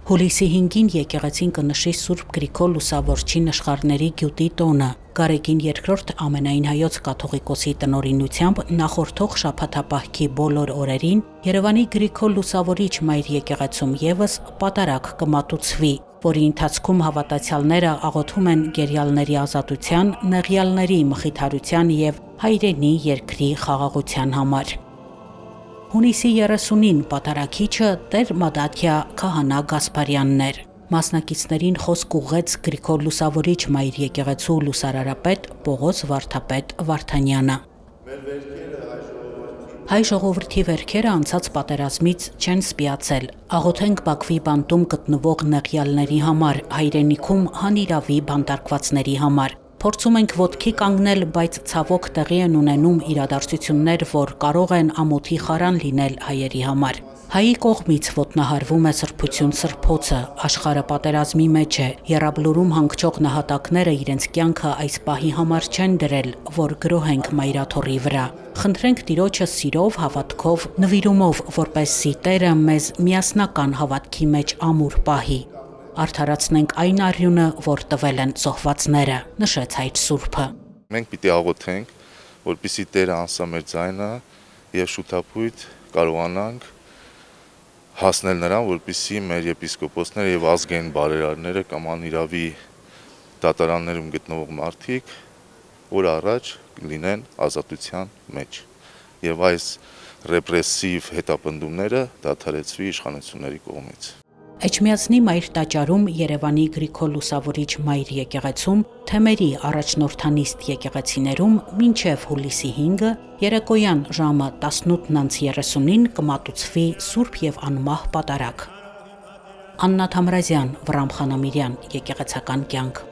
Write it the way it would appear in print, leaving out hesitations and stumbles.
Հուլիսի 5-ին եկեղեցին կնշի Սուրբ Գրիգոր Լուսավորչի նշխարների գյուտի տոնը։ Գարեգին II ամենայն հայոց կաթողիկոսի տնօրինությամբ նախորդող շաբաթապահքի բոլոր օրերին Երևանի Գրիգոր Լուսավորիչ մայր եկեղեցում եւս պատարագ կմատուցվի, որի ընթացքում հավատացյալները աղոթում են գերյալների ազատության, նեղյալների մխիթարության եւ հայրենի երկրի խաղաղության համար։ Հունիսի 30-ին պատարագիչը Տեր Մադաթյա Քահանա Գասպարյանն էր։ Մասնակիցներին խոսք ուղղեց Գրիգոր Լուսավորիչ մայր եկեղեցու լուսարարապետ Պողոս Վարդապետ Վարդանյանը։ Հայ ժողովրդի վերքերը անցած պատերազմից չեն սպիացել։ Աղոթենք Բաքվի բանտում գտնվող նեղյալների համար, հայրենիքում հանիրավի բանտարկվածների համար։ Փորձում ենք ոտքի կանգնել, բայց ցավոք տեղի են ունենում իրադարձություններ, որ կարող են ամոթի խարան լինել հայերի համար։ Հայի կողմից ոտնահարվում է սրբություն սրբոցը, աշխարհը պատերազմի մեջ է, եռաբլուրում հանգչող նահատակները իրենց կյանքը այս պահի համար չեն դրել, որ գրոհենք մայրաթոռի վրա։ Խնդրենք Տիրոջը սիրով, հավատքով, նվիրումով, որպեսզի Տերը մեզ միասնական հավատքի մեջ ամուր պահի։ Արդարացնենք այն արյունը, որ տվել են զոհվածները, նշեց Հայր Սուրբը։ Մենք պիտի աղոթենք, որպեսզի Տերը անսա մեր ձայնը եւ շուտապույտ կարողանանք հասնել նրան, որպեսզի մեր եպիսկոպոսները եւ ազգային բարերարները կամ անիրավի դատարաններում գտնվող մարդիկ օր առաջ լինեն ազատության մեջ եւ այս ռեպրեսիվ հետապնդումները դադարեցվի իշխանությունների կողմից։ Էջմիածնի մայր տաճարում Երևանի Գրիգոր Լուսավորիչ մայր եկեղեցում, թեմերի առաջնորդանիստ եկեղեցիներում մինչև հուլիսի 5-ը երեկոյան ժամը 18:30-ին կմատուցվի Սուրբ եւ անմահ պատարագ։ Աննա Թամրազյան, Վռամ Խանամիրյան, Եկեղեցական կյանք։